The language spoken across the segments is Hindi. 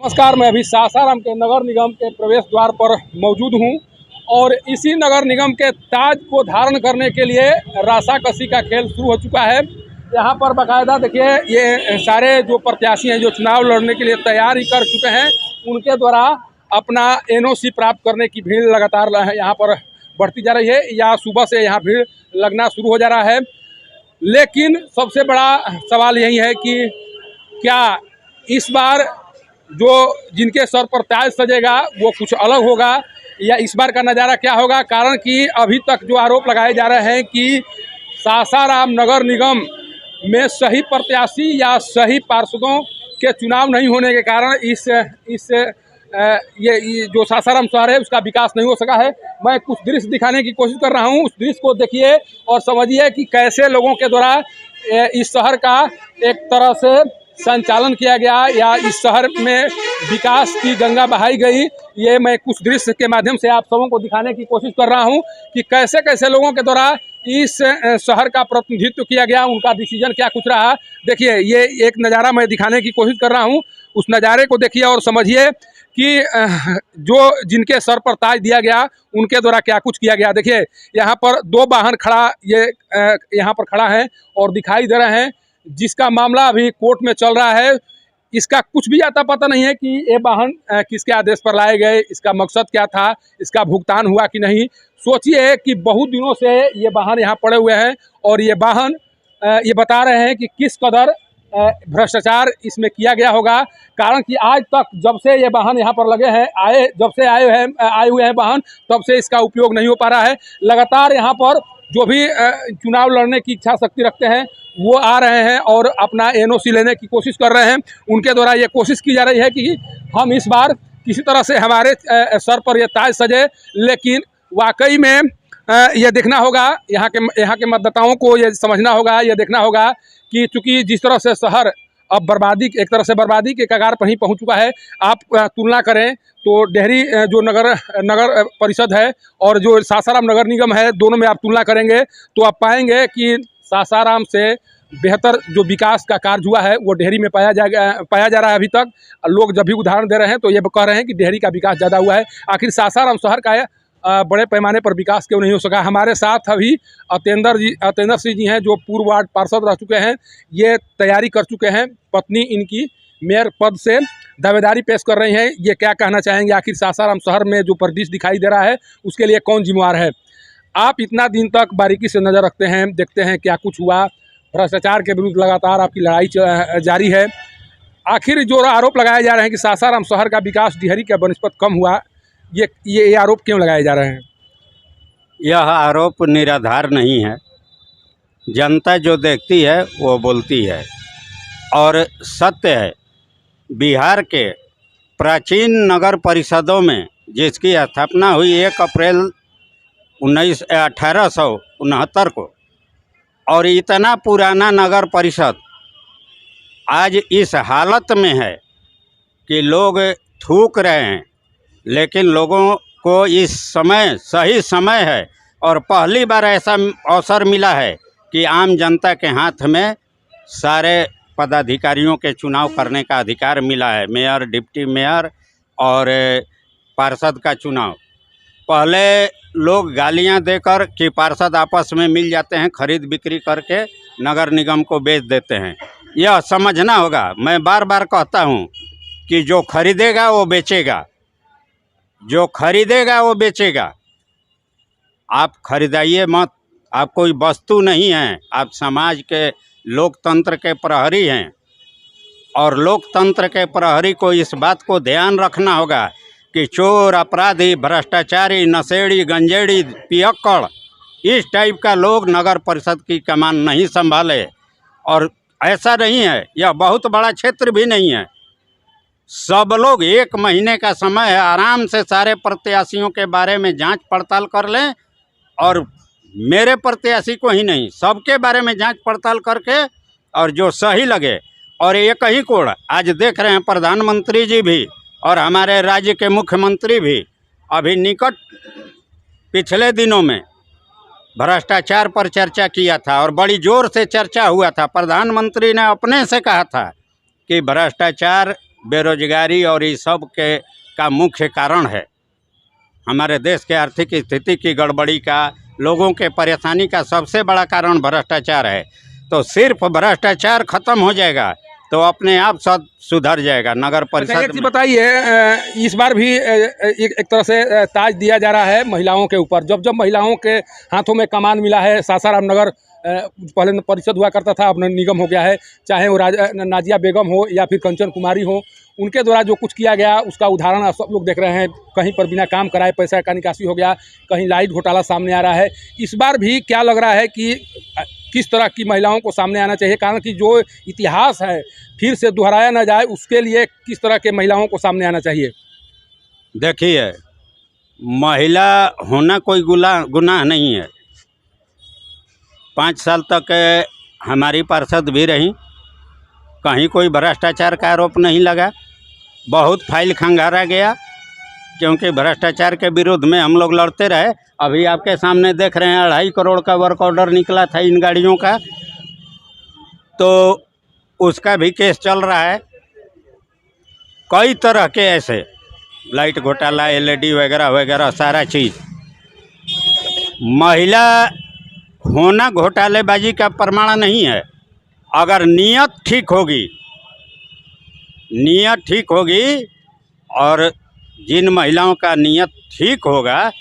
नमस्कार, मैं अभी सासाराम के नगर निगम के प्रवेश द्वार पर मौजूद हूं और इसी नगर निगम के ताज को धारण करने के लिए राशाकसी का खेल शुरू हो चुका है। यहां पर बाकायदा देखिए ये सारे जो प्रत्याशी हैं जो चुनाव लड़ने के लिए तैयारी कर चुके हैं, उनके द्वारा अपना एनओसी प्राप्त करने की भीड़ लगातार यहाँ पर बढ़ती जा रही है या सुबह से यहाँ भीड़ लगना शुरू हो जा रहा है। लेकिन सबसे बड़ा सवाल यही है कि क्या इस बार जो जिनके सर पर ताज सजेगा वो कुछ अलग होगा या इस बार का नज़ारा क्या होगा। कारण कि अभी तक जो आरोप लगाए जा रहे हैं कि सासाराम नगर निगम में सही प्रत्याशी या सही पार्षदों के चुनाव नहीं होने के कारण ये जो सासाराम शहर है उसका विकास नहीं हो सका है। मैं कुछ दृश्य दिखाने की कोशिश कर रहा हूं, उस दृश्य को देखिए और समझिए कि कैसे लोगों के द्वारा इस शहर का एक तरह से संचालन किया गया या इस शहर में विकास की गंगा बहाई गई। ये मैं कुछ दृश्य के माध्यम से आप सबों को दिखाने की कोशिश कर रहा हूं कि कैसे कैसे लोगों के द्वारा इस शहर का प्रतिनिधित्व किया गया, उनका डिसीजन क्या कुछ रहा। देखिए ये एक नज़ारा मैं दिखाने की कोशिश कर रहा हूं, उस नज़ारे को देखिए और समझिए कि जो जिनके सर पर ताज दिया गया उनके द्वारा क्या कुछ किया गया। देखिए यहाँ पर दो वाहन खड़ा यहाँ पर खड़ा है और दिखाई दे रहे हैं, जिसका मामला अभी कोर्ट में चल रहा है। इसका कुछ भी आता पता नहीं है कि ये वाहन किसके आदेश पर लाए गए, इसका मकसद क्या था, इसका भुगतान हुआ कि नहीं। सोचिए कि बहुत दिनों से ये वाहन यहाँ पड़े हुए हैं और ये वाहन ये बता रहे हैं कि किस कदर भ्रष्टाचार इसमें किया गया होगा। कारण कि आज तक जब से ये वाहन यहाँ पर लगे हैं आए हुए हैं वाहन, तब से इसका उपयोग नहीं हो पा रहा है। लगातार यहाँ पर जो भी चुनाव लड़ने की इच्छा शक्ति रखते हैं वो आ रहे हैं और अपना एनओसी लेने की कोशिश कर रहे हैं। उनके द्वारा ये कोशिश की जा रही है कि हम इस बार किसी तरह से हमारे सर पर ये ताज सजे। लेकिन वाकई में ये देखना होगा, यहाँ के मतदाताओं को ये समझना होगा, ये देखना होगा कि चूँकि जिस तरह से शहर अब एक तरह से बर्बादी के कगार पर ही पहुँच चुका है। आप तुलना करें तो डेहरी जो नगर परिषद है और जो सासाराम नगर निगम है, दोनों में आप तुलना करेंगे तो आप पाएंगे कि सासाराम से बेहतर जो विकास का कार्य हुआ है वो डेहरी में पाया जा रहा है। अभी तक लोग जब भी उदाहरण दे रहे हैं तो ये कह रहे हैं कि डेहरी का विकास ज़्यादा हुआ है। आखिर सासाराम शहर का बड़े पैमाने पर विकास क्यों नहीं हो सका। हमारे साथ अभी अतेंद्र सिंह जी हैं जो पूर्व वार्ड पार्षद रह चुके हैं, ये तैयारी कर चुके हैं, पत्नी इनकी मेयर पद से दावेदारी पेश कर रही हैं। ये क्या कहना चाहेंगे, आखिर सासाराम शहर में जो परिदृश्य दिखाई दे रहा है उसके लिए कौन जिम्मेवार है। आप इतना दिन तक बारीकी से नज़र रखते हैं, देखते हैं क्या कुछ हुआ, भ्रष्टाचार के विरुद्ध लगातार आपकी लड़ाई जारी है। आखिर जो आरोप लगाए जा रहे हैं कि सासाराम शहर का विकास डेहरी के बनस्पत कम हुआ, ये आरोप क्यों लगाए जा रहे हैं? यह आरोप निराधार नहीं है। जनता जो देखती है वो बोलती है और सत्य है। बिहार के प्राचीन नगर परिषदों में जिसकी स्थापना हुई 1 अप्रैल 1869 को, और इतना पुराना नगर परिषद आज इस हालत में है कि लोग थूक रहे हैं। लेकिन लोगों को इस समय सही समय है और पहली बार ऐसा अवसर मिला है कि आम जनता के हाथ में सारे पदाधिकारियों के चुनाव करने का अधिकार मिला है। मेयर, डिप्टी मेयर और पार्षद का चुनाव। पहले लोग गालियां देकर कि पार्षद आपस में मिल जाते हैं, खरीद बिक्री करके नगर निगम को बेच देते हैं। यह समझना होगा। मैं बार बार कहता हूं कि जो खरीदेगा वो बेचेगा, जो खरीदेगा वो बेचेगा। आप खरीदाइए मत, आप कोई वस्तु नहीं हैं, आप समाज के लोकतंत्र के प्रहरी हैं। और लोकतंत्र के प्रहरी को इस बात को ध्यान रखना होगा कि चोर, अपराधी, भ्रष्टाचारी, नशेड़ी, गंजेड़ी, पियक्कड़, इस टाइप का लोग नगर परिषद की कमान नहीं संभाले। और ऐसा नहीं है, यह बहुत बड़ा क्षेत्र भी नहीं है। सब लोग 1 महीने का समय है, आराम से सारे प्रत्याशियों के बारे में जांच पड़ताल कर लें। और मेरे प्रत्याशी को ही नहीं, सबके बारे में जांच पड़ताल करके और जो सही लगे। और एक ही कोड आज देख रहे हैं, प्रधानमंत्री जी भी और हमारे राज्य के मुख्यमंत्री भी अभी निकट पिछले दिनों में भ्रष्टाचार पर चर्चा किया था और बड़ी जोर से चर्चा हुआ था। प्रधानमंत्री ने अपने से कहा था कि भ्रष्टाचार बेरोजगारी और ये सब के का मुख्य कारण है। हमारे देश के आर्थिक स्थिति की गड़बड़ी का, लोगों के परेशानी का सबसे बड़ा कारण भ्रष्टाचार है। तो सिर्फ भ्रष्टाचार खत्म हो जाएगा तो अपने आप सब सुधर जाएगा नगर अच्छा, परिषद एक चीज में। बताइए, इस बार भी एक तरह से ताज दिया जा रहा है महिलाओं के ऊपर। जब जब महिलाओं के हाथों में कमान मिला है, सासाराम नगर पहले परिषद हुआ करता था, अब निगम हो गया है, चाहे वो नाजिया बेगम हो या फिर कंचन कुमारी हो, उनके द्वारा जो कुछ किया गया उसका उदाहरण आप सब लोग देख रहे हैं। कहीं पर बिना काम कराए पैसा का निकासी हो गया, कहीं लाइट घोटाला सामने आ रहा है। इस बार भी क्या लग रहा है कि किस तरह की महिलाओं को सामने आना चाहिए, कारण कि जो इतिहास है फिर से दोहराया ना जाए, उसके लिए किस तरह के महिलाओं को सामने आना चाहिए? देखिए, महिला होना कोई गुनाह नहीं है। 5 साल तक हमारी पार्षद भी रही, कहीं कोई भ्रष्टाचार का आरोप नहीं लगा। बहुत फाइल खंगारा गया, क्योंकि भ्रष्टाचार के विरुद्ध में हम लोग लड़ते रहे। अभी आपके सामने देख रहे हैं 2.5 करोड़ का वर्क ऑर्डर निकला था इन गाड़ियों का, तो उसका भी केस चल रहा है। कई तरह के ऐसे लाइट घोटाला, LED वगैरह वगैरह सारा चीज़। महिला होना घोटालेबाजी का प्रमाण नहीं है। अगर नीयत ठीक होगी और जिन महिलाओं का नीयत ठीक होगा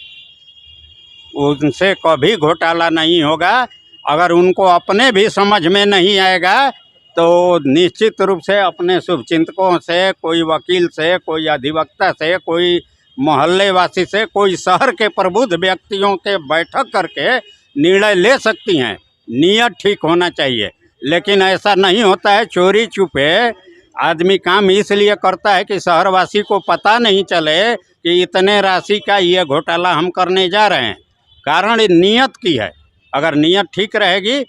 उनसे कभी घोटाला नहीं होगा। अगर उनको अपने भी समझ में नहीं आएगा तो निश्चित रूप से अपने शुभचिंतकों से, कोई वकील से, कोई अधिवक्ता से, कोई मोहल्ले वासी से, कोई शहर के प्रबुद्ध व्यक्तियों के बैठक करके निर्णय ले सकती हैं। नीयत ठीक होना चाहिए, लेकिन ऐसा नहीं होता है। चोरी छुपे आदमी काम इसलिए करता है कि शहरवासी को पता नहीं चले कि इतने राशि का ये घोटाला हम करने जा रहे हैं। कारण नीयत की है। अगर नीयत ठीक रहेगी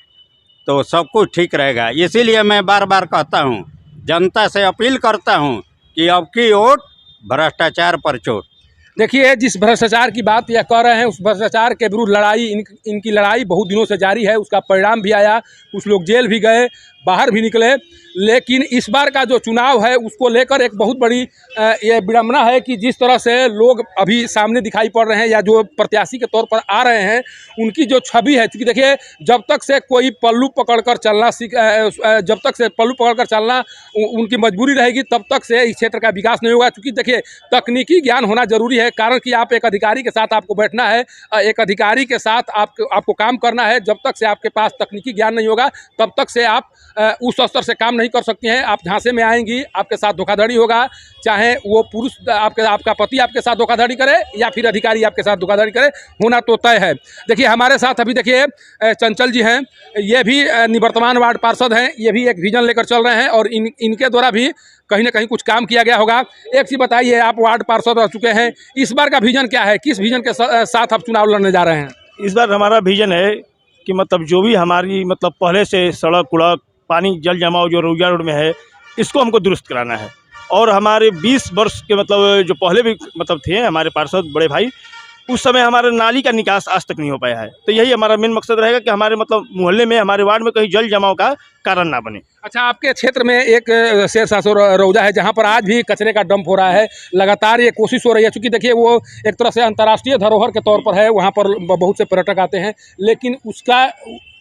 तो सब कुछ ठीक रहेगा। इसीलिए मैं बार बार कहता हूँ, जनता से अपील करता हूँ कि अब की वोट भ्रष्टाचार पर चोट। देखिए, जिस भ्रष्टाचार की बात यह कर रहे हैं, उस भ्रष्टाचार के विरुद्ध लड़ाई इनकी लड़ाई बहुत दिनों से जारी है। उसका परिणाम भी आया, कुछ लोग जेल भी गए, बाहर भी निकले। लेकिन इस बार का जो चुनाव है उसको लेकर एक बहुत बड़ी ये विडंबना है कि जिस तरह से लोग अभी सामने दिखाई पड़ रहे हैं या जो प्रत्याशी के तौर पर आ रहे हैं, उनकी जो छवि है, क्योंकि देखिए जब तक से कोई पल्लू पकड़कर चलना जब तक से पल्लू पकड़कर चलना उनकी मजबूरी रहेगी, तब तक से इस क्षेत्र का विकास नहीं होगा। क्योंकि देखिए, तकनीकी ज्ञान होना जरूरी है, कारण कि आप एक अधिकारी के साथ आपको बैठना है, एक अधिकारी के साथ आपको काम करना है। जब तक से आपके पास तकनीकी ज्ञान नहीं होगा तब तक से आप उस स्तर से काम नहीं कर सकती हैं। आप झांसे में आएंगी, आपके साथ धोखाधड़ी होगा, चाहे वो पुरुष आपका पति आपके साथ धोखाधड़ी करे या फिर अधिकारी आपके साथ धोखाधड़ी करे, होना तो तय है। देखिए, हमारे साथ अभी देखिए चंचल जी हैं, ये भी निवर्तमान वार्ड पार्षद हैं, ये भी एक विजन लेकर चल रहे हैं और इनके द्वारा भी कहीं ना कहीं कुछ काम किया गया होगा। एक चीज़ बताइए, आप वार्ड पार्षद रह चुके हैं, इस बार का विजन क्या है? किस विजन के साथ आप चुनाव लड़ने जा रहे हैं? इस बार हमारा विजन है कि मतलब जो भी हमारी मतलब पहले से सड़क उड़क, पानी जल जमाव जो रोजा रोड में है, इसको हमको दुरुस्त कराना है। और हमारे 20 वर्ष के मतलब जो पहले भी मतलब थे हमारे पार्षद बड़े भाई, उस समय हमारे नाली का निकास आज तक नहीं हो पाया है। तो यही हमारा मेन मकसद रहेगा कि हमारे मतलब मोहल्ले में, हमारे वार्ड में कहीं जल जमाव का कारण ना बने। अच्छा, आपके क्षेत्र में एक शेरशाह रौजा है जहां पर आज भी कचरे का डंप हो रहा है। लगातार ये कोशिश हो रही है, क्योंकि देखिए वो एक तरह से अंतर्राष्ट्रीय धरोहर के तौर पर है, वहां पर बहुत से पर्यटक आते हैं, लेकिन उसका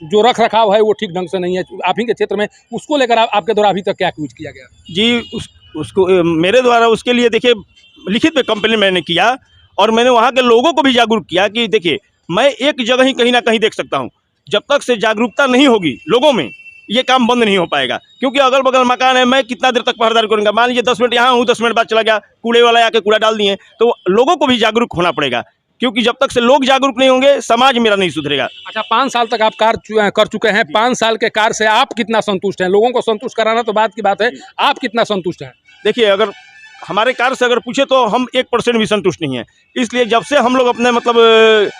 जो रख रखाव है वो ठीक ढंग से नहीं है। आप ही के क्षेत्र में उसको लेकर आपके द्वारा अभी तक क्या कुछ किया गया? जी, उसको मेरे द्वारा उसके लिए देखिए लिखित में कंप्लेन मैंने किया और मैंने वहाँ के लोगों को भी जागरूक किया कि देखिए, मैं एक जगह ही कहीं ना कहीं देख सकता हूँ। जब तक से जागरूकता नहीं होगी लोगों में, ये काम बंद नहीं हो पाएगा। क्योंकि अगल बगल मकान है, मैं कितना देर तक पहरेदारी करूँगा? मान लीजिए 10 मिनट यहाँ हूँ, 10 मिनट बाद चला गया, कूड़े वाला आके कूड़ा डाल दिए। तो लोगों को भी जागरूक होना पड़ेगा, क्योंकि जब तक से लोग जागरूक नहीं होंगे समाज मेरा नहीं सुधरेगा। अच्छा, 5 साल तक आप कार्य कर चुके हैं, 5 साल के कार्य से आप कितना संतुष्ट हैं? लोगों को संतुष्ट कराना तो बात की बात है, आप कितना संतुष्ट हैं? देखिए, अगर हमारे कार्य से अगर पूछे तो हम 1% भी संतुष्ट नहीं हैं। इसलिए जब से हम लोग अपने मतलब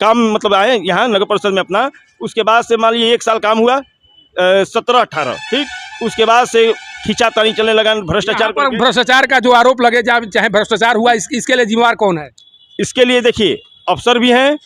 काम मतलब आए यहाँ नगर परिषद में अपना, उसके बाद से मान लीजिए 1 साल काम हुआ, 17-18, ठीक, उसके बाद से खींचातानी चलने लगा भ्रष्टाचार पर। भ्रष्टाचार का जो आरोप लगे, चाहे भ्रष्टाचार हुआ, इसके लिए जिम्मेवार कौन है? इसके लिए देखिए, अफसर भी हैं,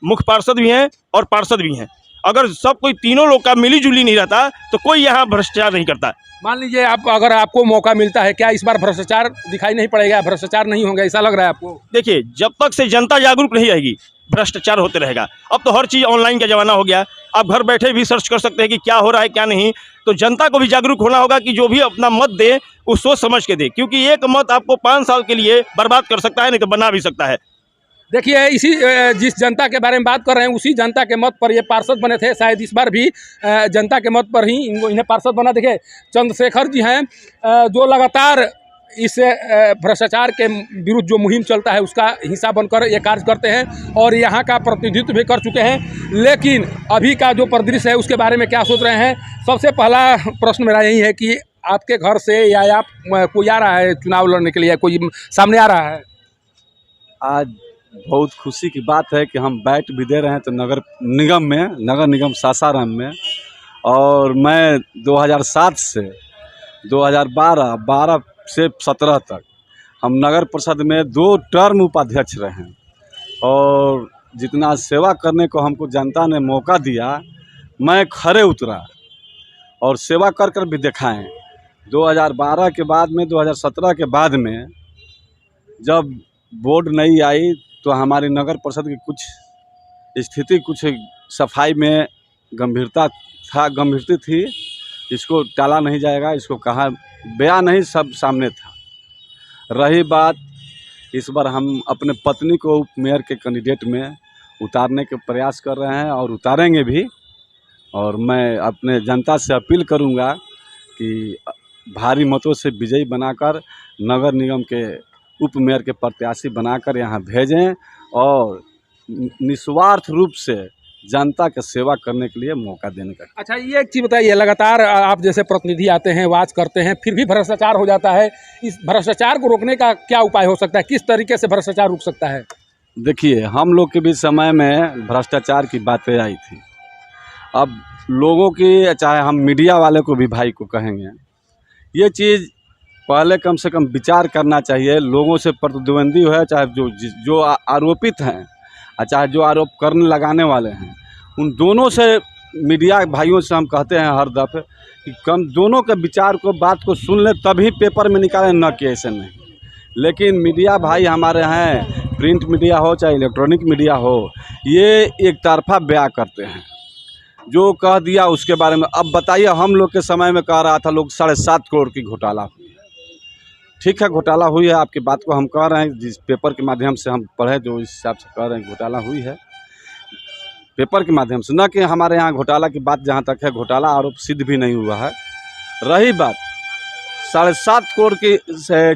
मुख्य पार्षद भी हैं और पार्षद भी हैं। अगर सब कोई तीनों लोग का मिली जुली नहीं रहता तो कोई यहाँ भ्रष्टाचार नहीं करता। मान लीजिए आप, अगर आपको मौका मिलता है, क्या इस बार भ्रष्टाचार दिखाई नहीं पड़ेगा, भ्रष्टाचार नहीं होंगे, ऐसा लग रहा है आपको? देखिए, जब तक से जनता जागरूक नहीं रहेगी भ्रष्टाचार होते रहेगा। अब तो हर चीज़ ऑनलाइन का ज़माना हो गया, आप घर बैठे भी सर्च कर सकते हैं कि क्या हो रहा है क्या नहीं। तो जनता को भी जागरूक होना होगा कि जो भी अपना मत दे वो सोच समझ के दे, क्योंकि एक मत आपको 5 साल के लिए बर्बाद कर सकता है, नहीं तो बना भी सकता है। देखिए, इसी जिस जनता के बारे में बात कर रहे हैं उसी जनता के मत पर ये पार्षद बने थे। शायद इस बार भी जनता के मत पर ही इन्हें पार्षद बना। देखिए, चंद्रशेखर जी हैं जो लगातार इस भ्रष्टाचार के विरुद्ध जो मुहिम चलता है उसका हिस्सा बनकर ये कार्य करते हैं और यहाँ का प्रतिनिधित्व भी कर चुके हैं। लेकिन अभी का जो परिदृश्य है उसके बारे में क्या सोच रहे हैं? सबसे पहला प्रश्न मेरा यही है कि आपके घर से या आप कोई आ रहा है चुनाव लड़ने के लिए, कोई सामने आ रहा है? आज बहुत खुशी की बात है कि हम बैठ भी दे रहे हैं तो नगर निगम सासाराम में। और मैं 2007 से 2012 से 17 तक हम नगर परिषद में 2 टर्म उपाध्यक्ष रहे हैं और जितना सेवा करने को हमको जनता ने मौका दिया, मैं खरे उतरा और सेवा कर कर भी दिखाएं। 2012 के बाद में 2017 के बाद में जब बोर्ड नहीं आई तो हमारी नगर परिषद की कुछ स्थिति, कुछ सफाई में गंभीरता थी। इसको टाला नहीं जाएगा, इसको कहा बयान नहीं, सब सामने था। रही बात, इस बार हम अपने पत्नी को उप मेयर के कैंडिडेट में उतारने के प्रयास कर रहे हैं और उतारेंगे भी। और मैं अपने जनता से अपील करूंगा कि भारी मतों से विजयी बनाकर नगर निगम के उप मेयर के प्रत्याशी बनाकर यहाँ भेजें और निस्वार्थ रूप से जनता के सेवा करने के लिए मौका देने का। अच्छा, ये एक चीज़ बताइए, लगातार आप जैसे प्रतिनिधि आते हैं, वाच करते हैं, फिर भी भ्रष्टाचार हो जाता है। इस भ्रष्टाचार को रोकने का क्या उपाय हो सकता है? किस तरीके से भ्रष्टाचार रुक सकता है? देखिए, हम लोग के भी समय में भ्रष्टाचार की बातें आई थी। अब लोगों की, चाहे हम मीडिया वाले को भी भाई को कहेंगे, ये चीज़ पहले कम से कम विचार करना चाहिए। लोगों से प्रतिद्वंदी है, चाहे जो आरोपित हैं और चाहे जो आरोप करने लगाने वाले हैं, उन दोनों से, मीडिया भाइयों से हम कहते हैं हर दफ़े कि कम दोनों के विचार को, बात को सुन ले तभी पेपर में निकालें, न कि ऐसे नहीं। लेकिन मीडिया भाई हमारे हैं, प्रिंट मीडिया हो चाहे इलेक्ट्रॉनिक मीडिया हो, ये एक तरफा बयां करते हैं, जो कह दिया उसके बारे में। अब बताइए, हम लोग के समय में कह रहा था लोग 7.5 करोड़ की घोटाला हुई है। ठीक है, घोटाला हुई है, आपकी बात को हम कह रहे हैं, जिस पेपर के माध्यम से हम पढ़े जो इस हिसाब से कह रहे हैं घोटाला हुई है पेपर के माध्यम से, न कि हमारे यहाँ घोटाला की बात जहाँ तक है, घोटाला आरोप सिद्ध भी नहीं हुआ है। रही बात 7.5 करोड़ की,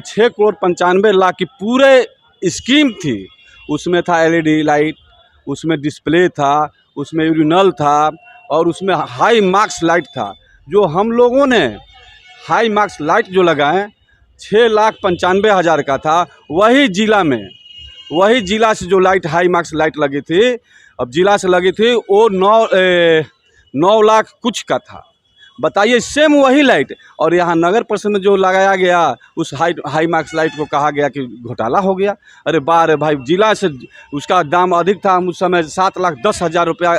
6 करोड़ 95 लाख की पूरे स्कीम थी। उसमें था LED लाइट, उसमें डिस्प्ले था, उसमें यूरिनल था और उसमें हाई मार्क्स लाइट था। जो हम लोगों ने हाई मार्क्स लाइट जो लगाएं 6,95,000 का था, वही जिला से जो लाइट हाई मार्क्स लाइट लगी थी, अब जिला से लगी थी, वो 9 लाख कुछ का था। बताइए, सेम वही लाइट, और यहाँ नगर परिषद में जो लगाया गया उस हाई मार्क्स लाइट को कहा गया कि घोटाला हो गया। अरे बार भाई, जिला से उसका दाम अधिक था। उस समय 7,10,000 रुपया,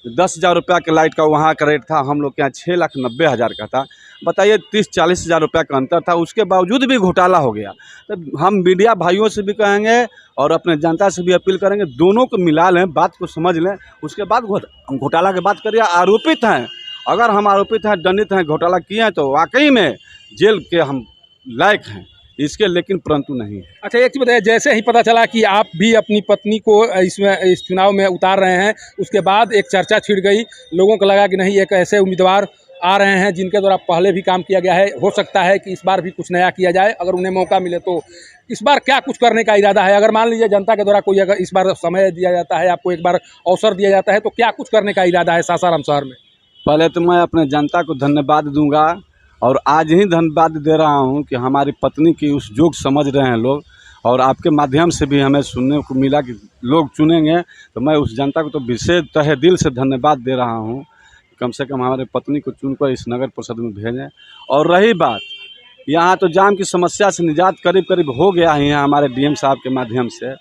10,000 रुपया के लाइट का वहाँ का रेट था, हम लोग के यहाँ 6,90,000 का था। बताइए, 30-40 हज़ार रुपया का अंतर था, उसके बावजूद भी घोटाला हो गया। तो हम मीडिया भाइयों से भी कहेंगे और अपने जनता से भी अपील करेंगे, दोनों को मिला लें, बात को समझ लें, उसके बाद घोटाला की बात करिए। आरोपित हैं, अगर हम आरोपित हैं, दंडित हैं, घोटाला किए हैं, तो वाकई में जेल के हम लायक हैं इसके, लेकिन परंतु नहीं है। अच्छा, एक चीज़ बताइए, जैसे ही पता चला कि आप भी अपनी पत्नी को इस चुनाव में उतार रहे हैं, उसके बाद एक चर्चा छिड़ गई, लोगों को लगा कि नहीं, एक ऐसे उम्मीदवार आ रहे हैं जिनके द्वारा पहले भी काम किया गया है, हो सकता है कि इस बार भी कुछ नया किया जाए, अगर उन्हें मौका मिले तो। इस बार क्या कुछ करने का इरादा है? अगर मान लीजिए जनता के द्वारा कोई, अगर इस बार समय दिया जाता है, आपको एक बार अवसर दिया जाता है, तो क्या कुछ करने का इरादा है सासाराम शहर में? पहले तो मैं अपने जनता को धन्यवाद दूंगा और आज ही धन्यवाद दे रहा हूं कि हमारी पत्नी की उस जोग समझ रहे हैं लोग, और आपके माध्यम से भी हमें सुनने को मिला कि लोग चुनेंगे, तो मैं उस जनता को तो विशेष तहे दिल से धन्यवाद दे रहा हूं। कम से कम हमारे पत्नी को चुनकर इस नगर परिषद में भेजें। और रही बात, यहाँ तो जाम की समस्या से निजात करीब करीब हो गया है यहाँ हमारे DM साहब के माध्यम से,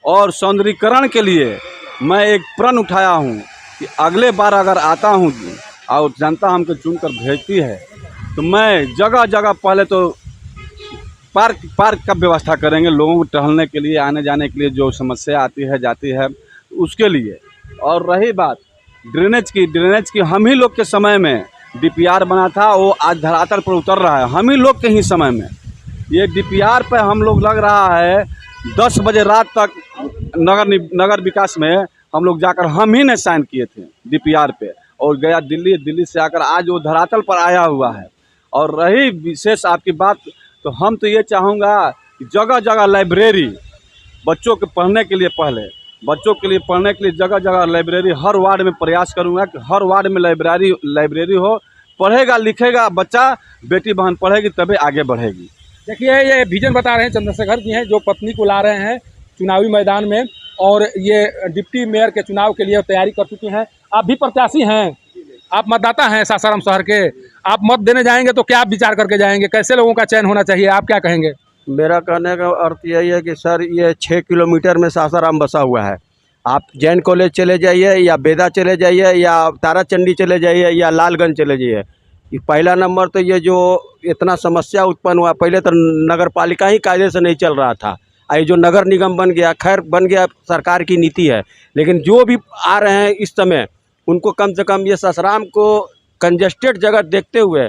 और सौंदर्यीकरण के लिए मैं एक प्रण उठाया हूँ कि अगले बार अगर आता हूँ और जनता हमको चुनकर भेजती है तो मैं जगह जगह पहले तो पार्क का व्यवस्था करेंगे, लोगों को टहलने के लिए, आने जाने के लिए जो समस्या आती है जाती है उसके लिए। और रही बात ड्रेनेज की हम ही लोग के समय में डीपीआर बना था, वो आज धरातल पर उतर रहा है हम ही लोग के ही समय में। ये डीपीआर पे हम लोग लग रहा है 10 बजे रात तक नगर विकास में हम लोग जाकर हम ही ने साइन किए थे डीपीआर पे, और गया दिल्ली से आकर आज वो धरातल पर आया हुआ है। और रही विशेष आपकी बात, तो हम तो ये चाहूँगा कि जगह जगह लाइब्रेरी बच्चों के पढ़ने के लिए जगह जगह लाइब्रेरी हर वार्ड में प्रयास करूँगा कि हर वार्ड में लाइब्रेरी हो। पढ़ेगा लिखेगा बच्चा, बेटी बहन पढ़ेगी तभी आगे बढ़ेगी। देखिए ये विजन बता रहे हैं चंद्रशेखर जी हैं, जो पत्नी को ला रहे हैं चुनावी मैदान में, और ये डिप्टी मेयर के चुनाव के लिए तैयारी कर चुकी हैं। आप भी प्रत्याशी हैं, आप मतदाता हैं सासाराम शहर के, आप मत देने जाएंगे तो क्या विचार करके जाएंगे, कैसे लोगों का चयन होना चाहिए, आप क्या कहेंगे? मेरा कहने का अर्थ यही है कि सर ये 6 किलोमीटर में सासाराम बसा हुआ है। आप जैन कॉलेज चले जाइए या बेदा चले जाइए या ताराचंडी चले जाइए या लालगंज चले जाइए, पहला नंबर तो ये जो इतना समस्या उत्पन्न हुआ, पहले तो नगर पालिका ही कायदे से नहीं चल रहा था, ये जो नगर निगम बन गया, खैर बन गया, सरकार की नीति है, लेकिन जो भी आ रहे हैं इस समय उनको कम से कम ये सासाराम को कंजेस्टेड जगह देखते हुए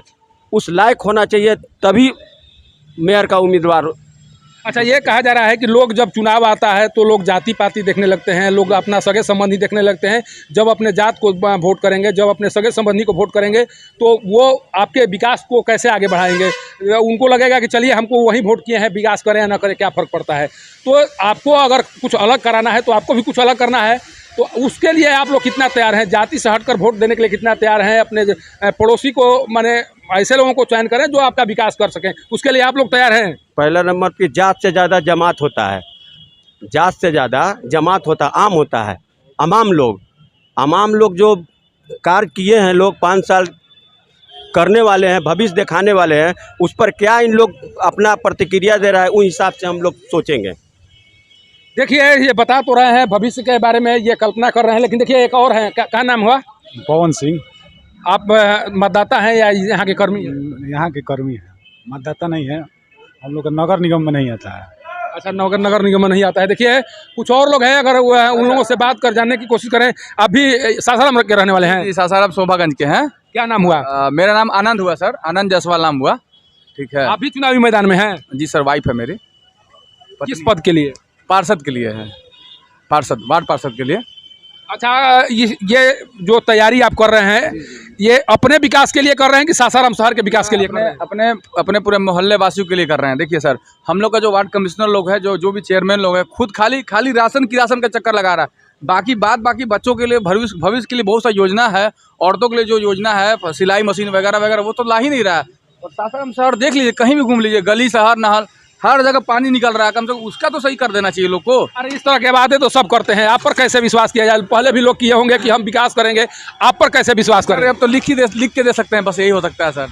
उस लायक होना चाहिए, तभी मेयर का उम्मीदवार। अच्छा, ये कहा जा रहा है कि लोग जब चुनाव आता है तो लोग जाति पाति देखने लगते हैं, लोग अपना सगे संबंधी देखने लगते हैं। जब अपने जात को वोट करेंगे, जब अपने सगे संबंधी को वोट करेंगे तो वो आपके विकास को कैसे आगे बढ़ाएंगे? उनको लगेगा कि चलिए हमको वही वोट किए हैं, विकास करें या ना करें क्या फ़र्क पड़ता है। तो आपको अगर कुछ अलग कराना है तो आपको भी कुछ अलग करना है, तो उसके लिए आप लोग कितना तैयार हैं? जाति से हटकर वोट देने के लिए कितना तैयार हैं? अपने पड़ोसी को माने ऐसे लोगों को चयन करें जो आपका विकास कर सकें, उसके लिए आप लोग तैयार हैं? पहला नंबर की जात से ज़्यादा जमात होता है, जात से ज़्यादा जमात होता आम होता है। अमाम लोग जो कार्य किए हैं, लोग 5 साल करने वाले हैं, भविष्य दिखाने वाले हैं, उस पर क्या इन लोग अपना प्रतिक्रिया दे रहा है, उस हिसाब से हम लोग सोचेंगे। देखिए ये बता तो रहे हैं भविष्य के बारे में, ये कल्पना कर रहे हैं, लेकिन देखिए एक और है, क्या नाम हुआ? पवन सिंह। आप मतदाता हैं या यहाँ के कर्मी हैं? यहाँ के कर्मी हैं, मतदाता नहीं है, हम लोग का नगर निगम में नहीं आता है। अच्छा, नगर निगम में नहीं आता है। देखिए कुछ और लोग हैं, अगर उन लोगों से बात कर जानने की कोशिश करें। अभी सासाराम के रहने वाले हैं? सासाराम शोभागंज के हैं। क्या नाम हुआ? मेरा नाम आनंद हुआ सर, आनंद जायसवाल नाम हुआ। ठीक है। आप भी चुनावी मैदान में हैं? जी सर, वाइफ है मेरी। किस पद के लिए? पार्षद के लिए है, वार्ड पार्षद के लिए। अच्छा, ये जो तैयारी आप कर रहे हैं, ये अपने विकास के लिए कर रहे हैं कि सासाराम शहर के विकास के लिए कर रहे हैं? अपने पूरे मोहल्ले वासियों के लिए कर रहे हैं। देखिए सर, हम लोग का जो वार्ड कमिश्नर लोग है, जो भी चेयरमैन लोग हैं, खुद खाली राशन का चक्कर लगा रहा है। बाकी बच्चों के लिए भविष्य के लिए बहुत सा योजना है, औरतों के लिए जो योजना है, सिलाई मशीन वगैरह वो तो ला ही नहीं रहा है। और सासाराम शहर देख लीजिए, कहीं भी घूम लीजिए, गली शहर नहर हर जगह पानी निकल रहा है, कम से कम उसका तो सही कर देना चाहिए लोग को। अरे इस तरह के बातें तो सब करते हैं, आप पर कैसे विश्वास किया जाए? पहले भी लोग किए होंगे कि हम विकास करेंगे, आप पर कैसे विश्वास करें? अब तो लिख के दे सकते हैं, बस यही हो सकता है सर।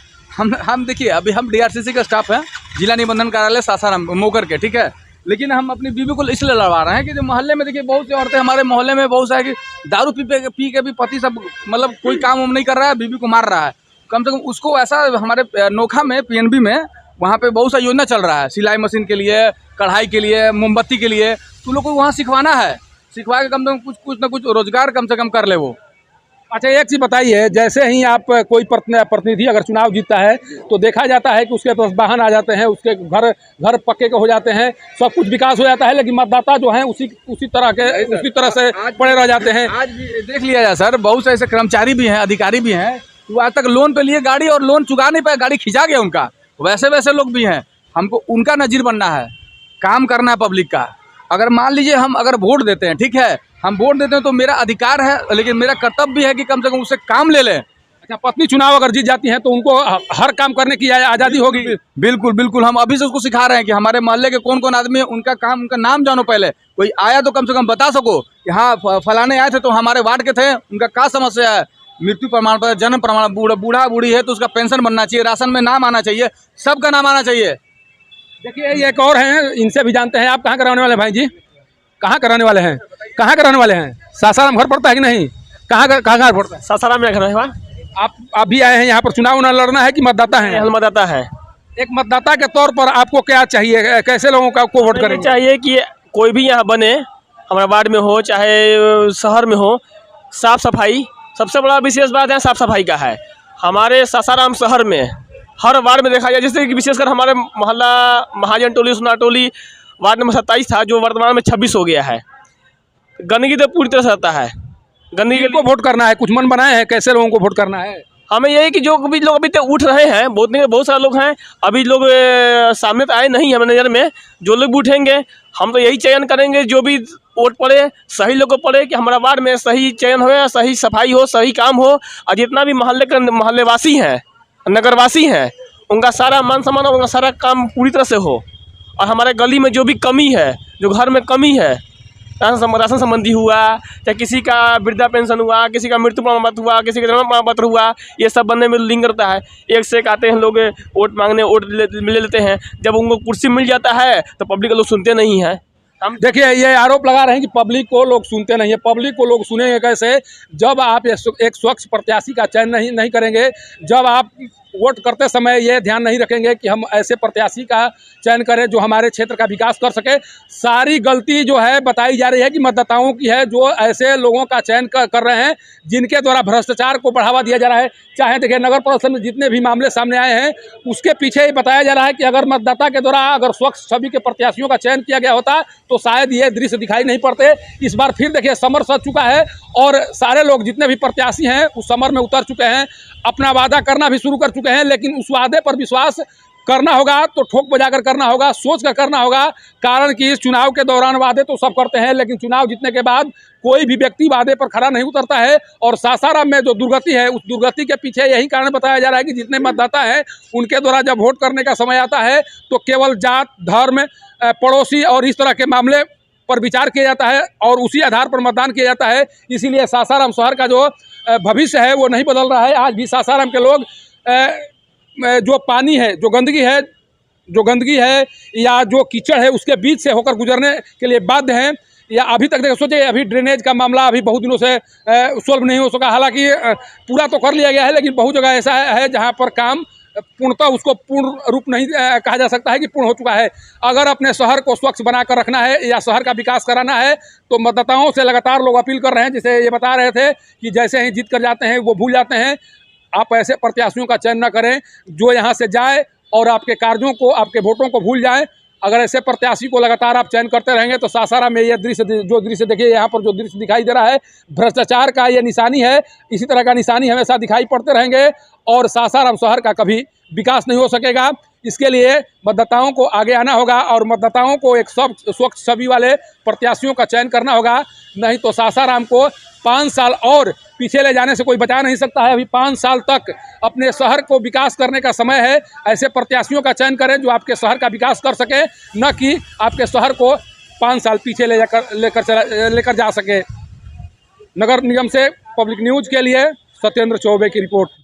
हम देखिए, अभी हम DRCC का स्टाफ है, जिला निबंधन कार्यालय सासाराम मोकर के, ठीक है। लेकिन हम अपनी बीवी को इसलिए लड़वा रहे हैं कि जो मोहल्ले में देखिए बहुत सी औरतें, हमारे मोहल्ले में बहुत सा है कि दारू पी के भी पति सब मतलब कोई काम नहीं कर रहा है, बीवी को मार रहा है। कम से कम उसको ऐसा, हमारे नोखा में PNB में वहाँ पे बहुत सा योजना चल रहा है, सिलाई मशीन के लिए, कढ़ाई के लिए, मोमबत्ती के लिए, तो लोग को वहाँ सिखवाना है, सिखवा के कम से कम कुछ ना कुछ रोजगार कम से कम कर ले वो। अच्छा, एक चीज़ बताइए, जैसे ही आप कोई प्रतिनिधि अगर चुनाव जीतता है तो देखा जाता है कि उसके पास वाहन आ जाते हैं, उसके घर पक्के के हो जाते हैं, सब कुछ विकास हो जाता है, लेकिन मतदाता जो हैं उसी तरह से पड़े रह जाते हैं। आज भी देख लिया जाए सर, बहुत से ऐसे कर्मचारी भी हैं, अधिकारी भी हैं, वो आज तक लोन पे लिए गाड़ी और लोन चुका नहीं पाए, गाड़ी खिंचा गया उनका। वैसे लोग भी हैं, हमको उनका नज़ीर बनना है, काम करना है पब्लिक का। अगर मान लीजिए हम अगर वोट देते हैं, ठीक है, हम वोट देते हैं तो मेरा अधिकार है, लेकिन मेरा कर्तव्य भी है कि कम से कम उससे काम ले लें। अच्छा, पत्नी चुनाव अगर जीत जाती हैं तो उनको हर काम करने की आज़ादी होगी? बिल्कुल, हम अभी से उसको सिखा रहे हैं कि हमारे मोहल्ले के कौन आदमी है, उनका काम, उनका नाम जानो। पहले कोई आया तो कम से कम बता सको कि हाँ फलाने आए थे तो हमारे वार्ड के थे, उनका क्या समस्या है, मृत्यु प्रमाण पत्र, जन्म प्रमाण, बूढ़ा बूढ़ी है तो उसका पेंशन बनना चाहिए, राशन में नाम आना चाहिए, सबका नाम आना चाहिए। देखिए ये एक और हैं, इनसे भी जानते हैं। आप कहाँ के रहने वाले हैं भाई जी? कहाँ के रहने वाले हैं? सासाराम घर पड़ता है कि नहीं? कहाँ वोट करना सासाराम में घर है वहाँ है? आप अभी आए हैं यहाँ पर चुनाव न लड़ना है कि मतदाता हैं? मतदाता है। एक मतदाता के तौर पर आपको क्या चाहिए, कैसे लोगों को वोट हमें करेंगे? चाहिए कि कोई भी यहाँ बने, हमारे वार्ड में हो चाहे शहर में हो, साफ़ सफाई सबसे बड़ा विशेष बात है, साफ़ सफाई का है। हमारे सासाराम शहर में हर वार्ड में देखा जाए, जैसे कि विशेषकर हमारे मोहल्ला महाजन टोली सुना टोली वार्ड नंबर 27 था, जो वर्तमान में 26 हो गया है। गंदगी तो पूरी तरह से रहता है। गंदगी को वोट करना है, कुछ मन बनाए हैं कैसे लोगों को वोट करना है? हमें यही कि जो भी लोग अभी तक उठ रहे हैं, बहुत सारे लोग हैं, अभी लोग सामने तो आए नहीं हमें नज़र में, जो लोग उठेंगे हम तो यही चयन करेंगे, जो भी वोट पड़े सही लोग को पड़े, कि हमारा वार्ड में सही चयन हो, सही सफाई हो, सही काम हो, और जितना भी मोहल्लेवासी हैं, नगरवासी हैं, उनका सारा मान सम्मान और उनका सारा काम पूरी तरह से हो। और हमारे गली में जो भी कमी है, जो घर में कमी है, राशन संबंधी हुआ, चाहे किसी का वृद्धा पेंशन हुआ, किसी का मृत्यु प्रमाण पत्र हुआ, किसी का जन्म प्रमाण पत्र हुआ, ये सब बनने में लिंक रहता है। एक से एक आते हैं लोग वोट मांगने, वोट ले लेते हैं, जब उनको कुर्सी मिल जाता है तो पब्लिक लोग सुनते नहीं हैं। हम देखिए ये आरोप लगा रहे हैं कि पब्लिक को लोग सुनते नहीं है। पब्लिक को लोग सुनेंगे कैसे, जब आप एक स्वच्छ प्रत्याशी का चयन नहीं करेंगे, जब आप वोट करते समय ये ध्यान नहीं रखेंगे कि हम ऐसे प्रत्याशी का चयन करें जो हमारे क्षेत्र का विकास कर सके। सारी गलती जो है बताई जा रही है कि मतदाताओं की है, जो ऐसे लोगों का चयन कर रहे हैं जिनके द्वारा भ्रष्टाचार को बढ़ावा दिया जा रहा है। चाहे देखिए नगर परिषद में जितने भी मामले सामने आए हैं, उसके पीछे ये बताया जा रहा है कि अगर मतदाता के द्वारा अगर स्वच्छ छवि के प्रत्याशियों का चयन किया गया होता तो शायद ये दृश्य दिखाई नहीं पड़ते। इस बार फिर देखिए समर सज चुका है और सारे लोग जितने भी प्रत्याशी हैं उस समर में उतर चुके हैं, अपना वादा करना भी शुरू कर चुके हैं। लेकिन उस वादे पर विश्वास करना होगा तो ठोक बजाकर करना होगा, सोच कर करना होगा। कारण कि इस चुनाव के दौरान वादे तो सब करते हैं, लेकिन चुनाव जीतने के बाद कोई भी व्यक्ति वादे पर खरा नहीं उतरता है। और सासाराम में जो दुर्गति है, उस दुर्गति के पीछे यही कारण बताया जा रहा है कि जितने मतदाता हैं उनके द्वारा जब वोट करने का समय आता है तो केवल जात, धर्म, पड़ोसी और इस तरह के मामले पर विचार किया जाता है और उसी आधार पर मतदान किया जाता है। इसीलिए सासाराम शहर का जो भविष्य है वो नहीं बदल रहा है। आज भी सासाराम के लोग जो पानी है, जो गंदगी है या जो कीचड़ है उसके बीच से होकर गुजरने के लिए बाध्य हैं। या अभी तक देखो सोचिए, अभी ड्रेनेज का मामला अभी बहुत दिनों से सॉल्व नहीं हो सका। हालांकि पूरा तो कर लिया गया है, लेकिन बहुत जगह ऐसा है जहां पर काम पूर्णतः उसको पूर्ण रूप नहीं कहा जा सकता है कि पूर्ण हो चुका है। अगर अपने शहर को स्वच्छ बनाकर रखना है या शहर का विकास कराना है तो मतदाताओं से लगातार लोग अपील कर रहे हैं। जैसे ये बता रहे थे कि जैसे ही जीत कर जाते हैं वो भूल जाते हैं। आप ऐसे प्रत्याशियों का चयन न करें जो यहाँ से जाए और आपके कार्यों को, आपके वोटों को भूल जाए। अगर ऐसे प्रत्याशी को लगातार आप चयन करते रहेंगे तो सासाराम में ये जो दृश्य देखिए, यहाँ पर जो दृश्य दिखाई दे रहा है भ्रष्टाचार का ये निशानी है। इसी तरह का निशानी हमेशा दिखाई पड़ते रहेंगे और सासाराम शहर का कभी विकास नहीं हो सकेगा। इसके लिए मतदाताओं को आगे आना होगा और मतदाताओं को एक स्वच्छ छवि वाले प्रत्याशियों का चयन करना होगा। नहीं तो सासाराम को 5 साल और पीछे ले जाने से कोई बचा नहीं सकता है। अभी 5 साल तक अपने शहर को विकास करने का समय है। ऐसे प्रत्याशियों का चयन करें जो आपके शहर का विकास कर सके, न कि आपके शहर को 5 साल पीछे लेकर जा सके। नगर निगम से पब्लिक न्यूज़ के लिए सत्येंद्र चौबे की रिपोर्ट।